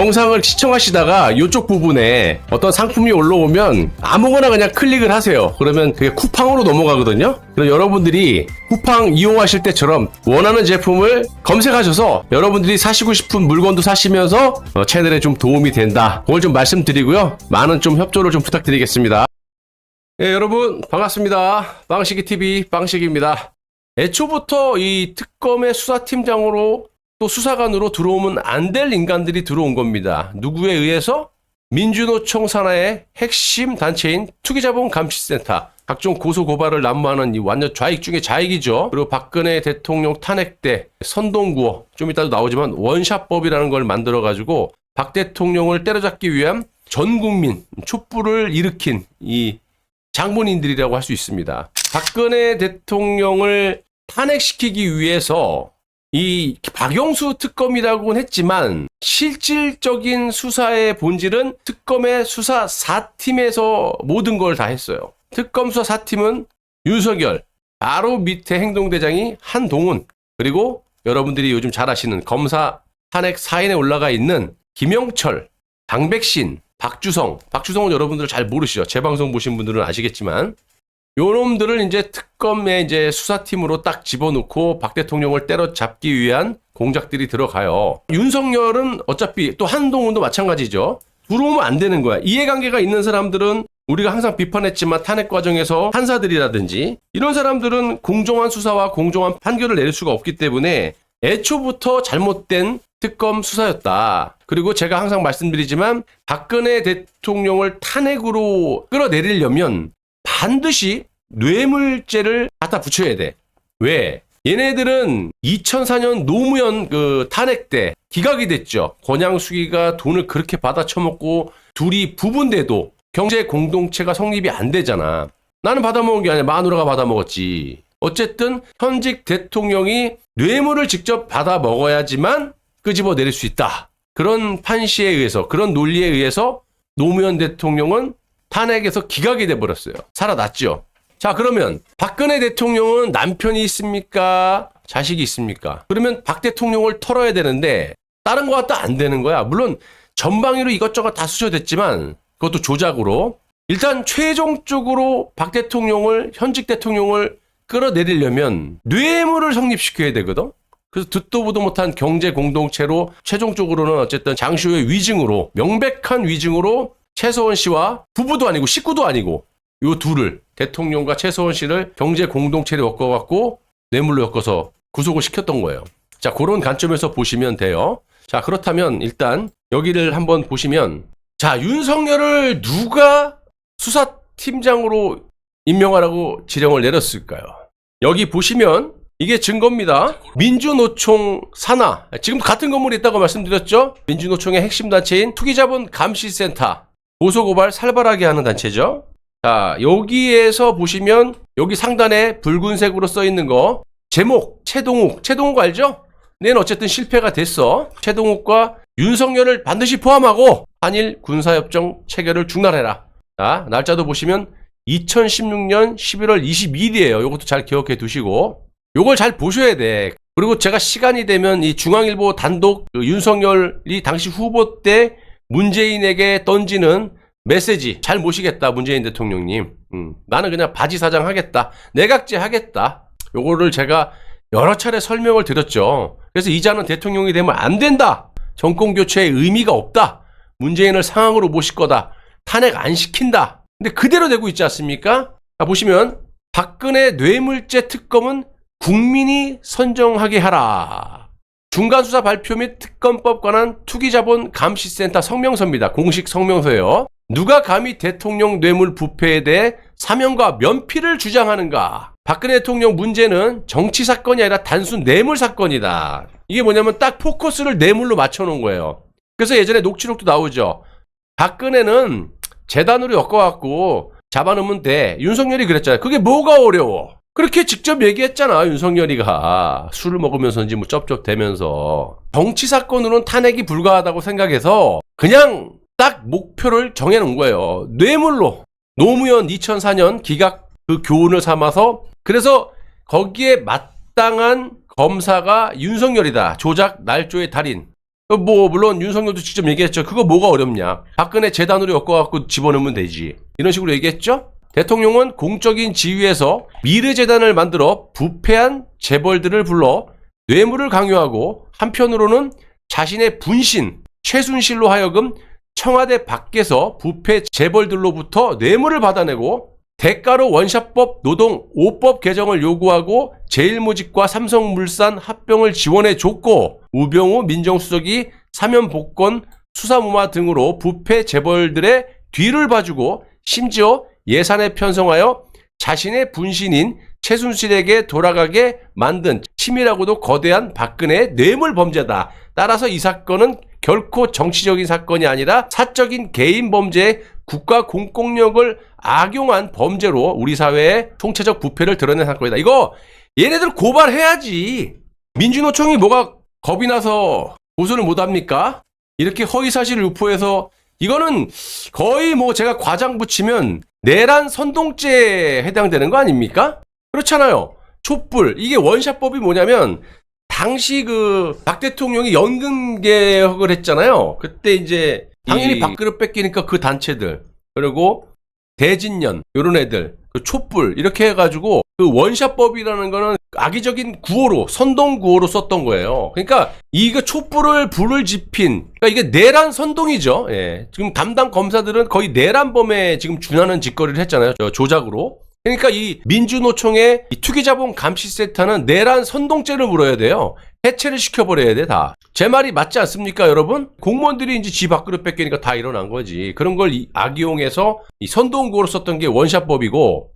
영상을 시청하시다가 이쪽 부분에 어떤 상품이 올라오면 아무거나 그냥 클릭을 하세요. 그러면 그게 쿠팡으로 넘어가거든요. 그럼 여러분들이 쿠팡 이용하실 때처럼 원하는 제품을 검색하셔서 여러분들이 사시고 싶은 물건도 사시면서 채널에 좀 도움이 된다. 그걸 좀 말씀드리고요. 많은 좀 협조를 좀 부탁드리겠습니다. 네, 여러분 반갑습니다. 빵식이TV 빵식입니다. 애초부터 이 특검의 수사팀장으로 또 수사관으로 들어오면 안 될 인간들이 들어온 겁니다. 누구에 의해서? 민주노총 산하의 핵심 단체인 투기자본감시센터. 각종 고소고발을 난무하는 이 완전 좌익 중에 좌익이죠. 그리고 박근혜 대통령 탄핵 때 선동구호, 좀 이따도 나오지만 원샷법이라는 걸 만들어가지고 박 대통령을 때려잡기 위한 전 국민 촛불을 일으킨 이 장본인들이라고 할 수 있습니다. 박근혜 대통령을 탄핵시키기 위해서 이 박영수 특검이라고는 했지만 실질적인 수사의 본질은 특검의 수사 4팀에서 모든 걸 다 했어요. 특검 수사 4팀은 윤석열, 바로 밑에 행동대장이 한동훈, 그리고 여러분들이 요즘 잘 아시는 검사 탄핵 사인에 올라가 있는 김영철, 당백신, 박주성. 박주성은 여러분들 잘 모르시죠. 제 방송 보신 분들은 아시겠지만 요놈들을 이제 특검의 이제 수사팀으로 딱 집어넣고 박 대통령을 때려잡기 위한 공작들이 들어가요. 윤석열은 어차피 또 한동훈도 마찬가지죠. 들어오면 안 되는 거야. 이해관계가 있는 사람들은 우리가 항상 비판했지만 탄핵 과정에서 판사들이라든지 이런 사람들은 공정한 수사와 공정한 판결을 내릴 수가 없기 때문에 애초부터 잘못된 특검 수사였다. 그리고 제가 항상 말씀드리지만 박근혜 대통령을 탄핵으로 끌어내리려면 반드시 뇌물죄를 갖다 붙여야 돼. 왜? 얘네들은 2004년 노무현 그 탄핵 때 기각이 됐죠. 권양숙이가 돈을 그렇게 받아 처먹고 둘이 부부인데도 경제 공동체가 성립이 안 되잖아. 나는 받아먹은 게 아니라 마누라가 받아먹었지. 어쨌든 현직 대통령이 뇌물을 직접 받아 먹어야지만 끄집어내릴 수 있다. 그런 판시에 의해서, 그런 논리에 의해서 노무현 대통령은 탄핵에서 기각이 돼버렸어요. 살아났죠. 자, 그러면 박근혜 대통령은 남편이 있습니까? 자식이 있습니까? 그러면 박 대통령을 털어야 되는데 다른 거 갖다 안 되는 거야. 물론 전방위로 이것저것 다 수셔댔지만 그것도 조작으로 일단 최종적으로 박 대통령을, 현직 대통령을 끌어내리려면 뇌물을 성립시켜야 되거든. 그래서 듣도 보도 못한 경제 공동체로 최종적으로는 어쨌든 장시호의 위증으로, 명백한 위증으로 최서원 씨와 부부도 아니고 식구도 아니고 요 둘을, 대통령과 최서원 씨를 경제 공동체로 엮어갖고 뇌물로 엮어서 구속을 시켰던 거예요. 자, 그런 관점에서 보시면 돼요. 자, 그렇다면 일단 여기를 한번 보시면, 자, 윤석열을 누가 수사팀장으로 임명하라고 지령을 내렸을까요? 여기 보시면 이게 증거입니다. 민주노총 산하, 지금 같은 건물에 있다고 말씀드렸죠? 민주노총의 핵심 단체인 투기자본감시센터, 고소고발 살벌하게 하는 단체죠. 자, 여기에서 보시면 여기 상단에 붉은색으로 써 있는 거 제목 최동욱 알죠? 얘는 어쨌든 실패가 됐어. 최동욱과 윤석열을 반드시 포함하고 한일 군사협정 체결을 중단해라. 자, 날짜도 보시면 2016년 11월 22일이에요. 이것도 잘 기억해 두시고 요걸 잘 보셔야 돼. 그리고 제가 시간이 되면 이 중앙일보 단독 윤석열이 당시 후보 때 문재인에게 던지는 메시지 잘 모시겠다. 문재인 대통령님, 나는 그냥 바지 사장 하겠다, 내각제 하겠다. 요거를 제가 여러 차례 설명을 드렸죠. 그래서 이자는 대통령이 되면 안 된다. 정권 교체의 의미가 없다. 문재인을 상황으로 모실 거다. 탄핵 안 시킨다. 근데 그대로 되고 있지 않습니까? 자, 보시면 박근혜 뇌물죄 특검은 국민이 선정하게 하라. 중간수사 발표 및 특검법 관한 투기자본감시센터 성명서입니다. 공식 성명서예요. 누가 감히 대통령 뇌물 부패에 대해 사명과 면피를 주장하는가? 박근혜 대통령 문제는 정치 사건이 아니라 단순 뇌물 사건이다. 이게 뭐냐면 딱 포커스를 뇌물로 맞춰놓은 거예요. 그래서 예전에 녹취록도 나오죠. 박근혜는 재단으로 엮어갖고 잡아놓으면 돼. 윤석열이 그랬잖아요. 그게 뭐가 어려워? 그렇게 직접 얘기했잖아. 윤석열이가 술을 먹으면서인지 뭐 쩝쩝대면서 정치 사건으로는 탄핵이 불가하다고 생각해서 그냥 딱 목표를 정해놓은 거예요. 뇌물로 노무현 2004년 기각 그 교훈을 삼아서, 그래서 거기에 마땅한 검사가 윤석열이다. 조작 날조의 달인. 뭐 물론 윤석열도 직접 얘기했죠. 그거 뭐가 어렵냐. 박근혜 재단으로 엮어갖고 집어넣으면 되지. 이런 식으로 얘기했죠. 대통령은 공적인 지위에서 미르재단을 만들어 부패한 재벌들을 불러 뇌물을 강요하고 한편으로는 자신의 분신 최순실로 하여금 청와대 밖에서 부패 재벌들로부터 뇌물을 받아내고 대가로 원샷법 노동 5법 개정을 요구하고 제일모직과 삼성물산 합병을 지원해 줬고 우병우 민정수석이 사면 복권 수사무마 등으로 부패 재벌들의 뒤를 봐주고 심지어 예산에 편성하여 자신의 분신인 최순실에게 돌아가게 만든 치밀하고도 거대한 박근혜의 뇌물 범죄다. 따라서 이 사건은 결코 정치적인 사건이 아니라 사적인 개인 범죄에 국가 공권력을 악용한 범죄로 우리 사회의 총체적 부패를 드러낸 사건이다. 이거 얘네들 고발해야지. 민주노총이 뭐가 겁이 나서 고소를 못합니까? 이렇게 허위사실을 유포해서 이거는 거의 뭐 제가 과장 붙이면 내란 선동죄에 해당되는 거 아닙니까? 그렇잖아요. 촛불. 이게 원샷법이 뭐냐면 당시 그 박 대통령이 연금 개혁을 했잖아요. 그때 이제 당연히 밥그릇 뺏기니까 그 단체들 그리고 대진년 이런 애들 그 촛불 이렇게 해가지고 그 원샷법이라는 거는 악의적인 구호로 선동 구호로 썼던 거예요. 그러니까 이거 촛불을 불을 지핀 그러니까 이게 내란 선동이죠. 예. 지금 담당 검사들은 거의 내란범에 지금 준하는 짓거리를 했잖아요. 조작으로. 그러니까 이 민주노총의 이 투기자본 감시센터는 내란 선동죄를 물어야 돼요. 해체를 시켜버려야 돼, 다. 제 말이 맞지 않습니까, 여러분? 공무원들이 이제 지 밥그릇 뺏기니까 다 일어난 거지. 그런 걸 악용해서 이 선동구호로 썼던 게 원샷법이고,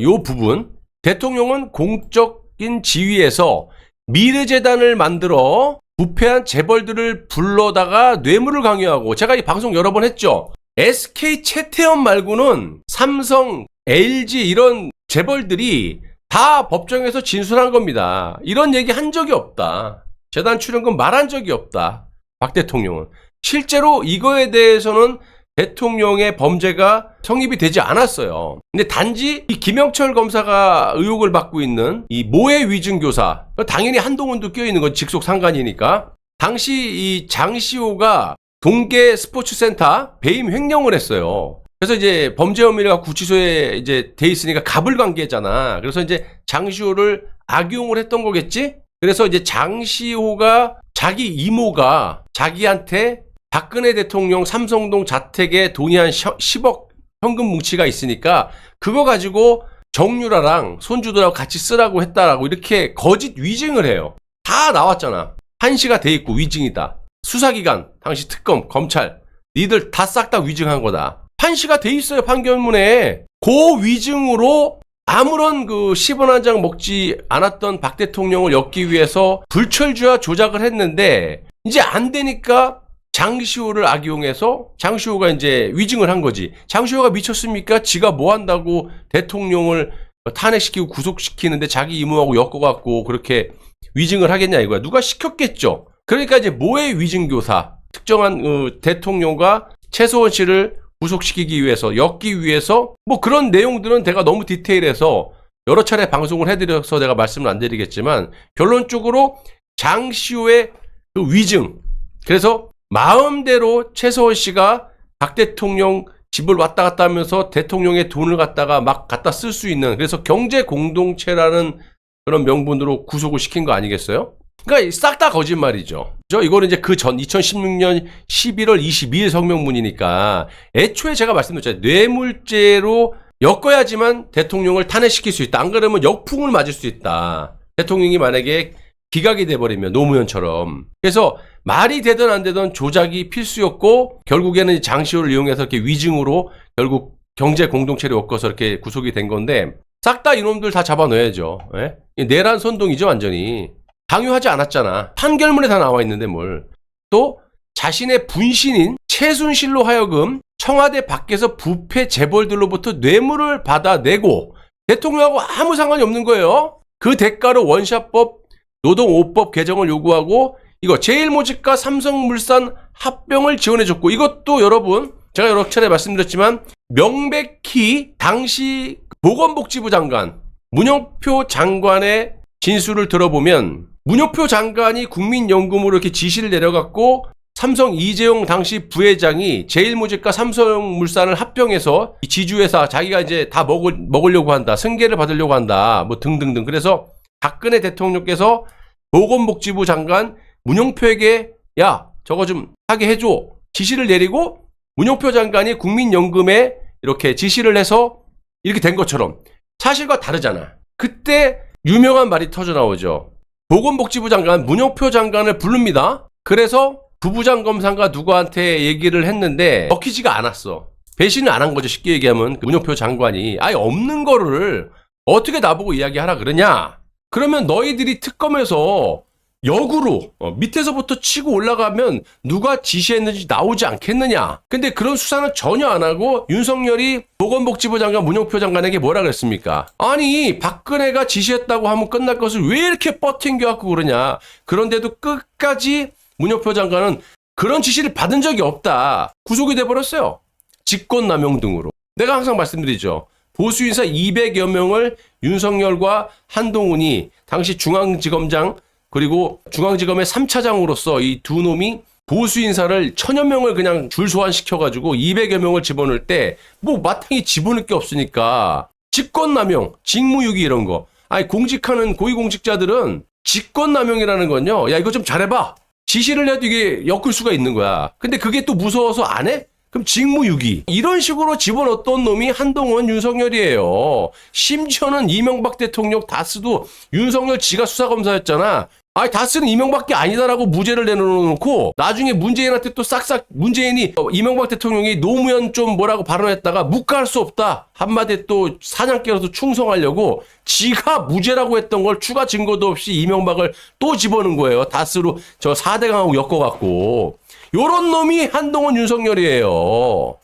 요 부분. 대통령은 공적인 지위에서 미르재단을 만들어 부패한 재벌들을 불러다가 뇌물을 강요하고, 제가 이 방송 여러 번 했죠. SK 채태원 말고는 삼성, LG 이런 재벌들이 다 법정에서 진술한 겁니다. 이런 얘기 한 적이 없다. 재단 출연금 말한 적이 없다. 박 대통령은. 실제로 이거에 대해서는 대통령의 범죄가 성립이 되지 않았어요. 근데 단지 이 김영철 검사가 의혹을 받고 있는 이 모해 위증교사, 당연히 한동훈도 껴있는 건 직속 상관이니까 당시 이 장시호가 동계 스포츠센터 배임 횡령을 했어요. 그래서 이제 범죄 혐의가 구치소에 이제 돼 있으니까 갑을 관계잖아. 그래서 이제 장시호를 악용을 했던 거겠지? 그래서 이제 장시호가 자기 이모가 자기한테 박근혜 대통령 삼성동 자택에 돈이 한 10억 현금 뭉치가 있으니까 그거 가지고 정유라랑 손주들하고 같이 쓰라고 했다라고 이렇게 거짓 위증을 해요. 다 나왔잖아. 한시가 돼 있고 위증이다. 수사기관, 당시 특검, 검찰 니들 다 싹 다 위증한 거다. 판시가 돼 있어요. 판결문에. 그 위증으로 아무런 그 10원 한 장 먹지 않았던 박 대통령을 엮기 위해서 불철주야 조작을 했는데 이제 안 되니까 장시호를 악용해서 장시호가 이제 위증을 한 거지. 장시호가 미쳤습니까? 지가 뭐 한다고 대통령을 탄핵시키고 구속시키는데 자기 이모하고 엮어갖고 그렇게 위증을 하겠냐 이거야. 누가 시켰겠죠. 그러니까 이제 모해 위증교사 특정한 대통령과 최소원 씨를 구속시키기 위해서 엮기 위해서 뭐 그런 내용들은 내가 너무 디테일해서 여러 차례 방송을 해드려서 내가 말씀을 안 드리겠지만 결론적으로 장시호의 그 위증 그래서 마음대로 최소원 씨가 박 대통령 집을 왔다 갔다 하면서 대통령의 돈을 갖다가 막 갖다 쓸 수 있는 그래서 경제 공동체라는 그런 명분으로 구속을 시킨 거 아니겠어요? 그러니까 싹 다 거짓말이죠. 이거는 이제 그 전 2016년 11월 22일 성명문이니까 애초에 제가 말씀드렸잖아요. 뇌물죄로 엮어야지만 대통령을 탄핵시킬 수 있다. 안 그러면 역풍을 맞을 수 있다. 대통령이 만약에 기각이 돼버리면 노무현처럼. 그래서 말이 되든 안 되든 조작이 필수였고 결국에는 장시호를 이용해서 이렇게 위증으로 결국 경제 공동체를 엮어서 이렇게 구속이 된 건데 싹 다 이놈들 다 잡아넣어야죠. 예? 내란 선동이죠 완전히. 강요하지 않았잖아. 판결문에 다 나와 있는데 뭘. 또 자신의 분신인 최순실로 하여금 청와대 밖에서 부패 재벌들로부터 뇌물을 받아내고 대통령하고 아무 상관이 없는 거예요. 그 대가로 원샷법 노동 5법 개정을 요구하고 이거 제일모직과 삼성물산 합병을 지원해줬고 이것도 여러분 제가 여러 차례 말씀드렸지만 명백히 당시 보건복지부 장관 문영표 장관의 진술을 들어보면 문효표 장관이 국민연금으로 이렇게 지시를 내려갖고 삼성 이재용 당시 부회장이 제일모직과 삼성물산을 합병해서 이 지주회사 자기가 이제 다 먹으려고 한다. 승계를 받으려고 한다. 뭐 등등등. 그래서 박근혜 대통령께서 보건복지부 장관 문용표에게 야 저거 좀 하게 해줘. 지시를 내리고 문용표 장관이 국민연금에 이렇게 지시를 해서 이렇게 된 것처럼 사실과 다르잖아. 그때 유명한 말이 터져나오죠. 보건복지부 장관 문용표 장관을 부릅니다. 그래서 부부장 검사가 누구한테 얘기를 했는데 먹히지가 않았어. 배신을 안 한 거죠. 쉽게 얘기하면 문용표 장관이 아예 없는 거를 어떻게 나보고 이야기하라 그러냐. 그러면 너희들이 특검에서 역으로 밑에서부터 치고 올라가면 누가 지시했는지 나오지 않겠느냐. 근데 그런 수사는 전혀 안 하고 윤석열이 보건복지부 장관 문용표 장관에게 뭐라 그랬습니까? 아니 박근혜가 지시했다고 하면 끝날 것을 왜 이렇게 뻗팅겨갖고 그러냐. 그런데도 끝까지 문용표 장관은 그런 지시를 받은 적이 없다. 구속이 돼버렸어요. 직권남용 등으로. 내가 항상 말씀드리죠. 보수인사 200여 명을 윤석열과 한동훈이 당시 중앙지검장 그리고 중앙지검의 3차장으로서 이 두 놈이 보수인사를 1000여 명을 그냥 줄 소환시켜가지고 200여 명을 집어넣을 때 뭐 마땅히 집어넣을 게 없으니까 직권남용, 직무유기 이런 거. 아니 공직하는 고위공직자들은 직권남용이라는 건요. 야 이거 좀 잘해봐. 지시를 해도 이게 엮을 수가 있는 거야. 근데 그게 또 무서워서 안 해? 그럼 직무유기. 이런 식으로 집어넣었던 놈이 한동훈, 윤석열이에요. 심지어는 이명박 대통령 다스도 윤석열 지가 수사검사였잖아. 아니 다스는 이명박이 아니다라고 무죄를 내놓고 나중에 문재인한테 또 싹싹 문재인이 이명박 대통령이 노무현 좀 뭐라고 발언했다가 묵과할 수 없다. 한마디 또 사냥개로서 충성하려고 지가 무죄라고 했던 걸 추가 증거도 없이 이명박을 또 집어넣은 거예요. 다스로 저 4대강하고 엮어갖고. 요런 놈이 한동훈 윤석열이에요.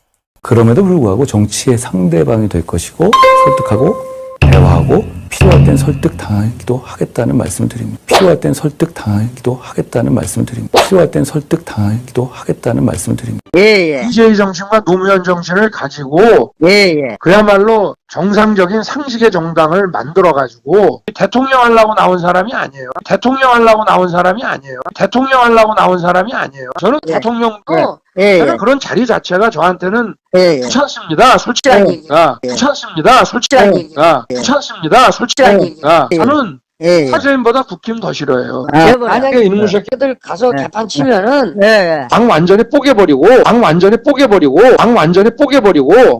그럼에도 불구하고 정치의 상대방이 될 것이고 설득하고 대화하고 필요할 땐 설득당하기도 하겠다는 말씀을 드립니다. 필요할 땐 설득당하기도 하겠다는 말씀을 드립니다. 필요할 땐 설득당하기도 하겠다는 말씀을 드립니다. 예. DJ 정신과 노무현 정신을 가지고 예. 그야말로 정상적인 상식의 정당을 만들어가지고 대통령 하려고 나온 사람이 아니에요. 대통령 하려고 나온 사람이 아니에요. 대통령 하려고 나온 사람이 아니에요. 저는 예. 대통령도 예. 그런 자리 자체가 저한테는 예. 귀찮습니다. 솔직한 예. 얘기가. 예. 귀찮습니다. 솔직한 예. 얘기가. 예. 귀찮습니다. 솔직한 예. 얘기가. 예. 저는 예. 사제인보다 국힘 더 싫어해요. 만약에 이놈의 새끼 들 가서 네. 개판 치면은 예. 당 완전히 뽀개버리고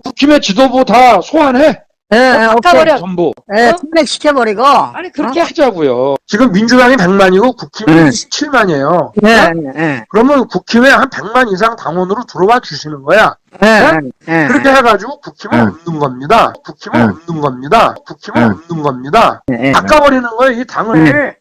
국힘의 지도부 다 소환해. 바꿔버려. 전부. 탄핵시켜버리고. 아니 그렇게 하자고요. 지금 민주당이 100만이고 국힘이 27만이에요. 그러면 국힘에 한 100만 이상 당원으로 들어와 주시는 거야. 그렇게 해가지고 국힘은 없는 겁니다. 국힘은 없는 겁니다. 바꿔버리는 거예요, 이 당을.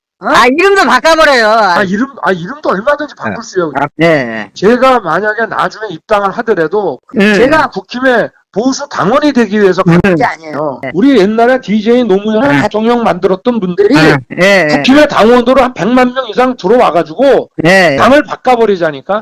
이름도 바꿔버려요. 이름도 얼마든지 바꿀 수 있어요. 네. 제가 만약에 나중에 입당을 하더라도 제가 제가 국힘의 보수 당원이 되기 위해서 간 게 아니에요. 우리 옛날에 DJ 노무현 대통령 만들었던 분들이 국힘의 당원으로 한 100만 명 이상 들어와가지고 당을 바꿔버리자니까.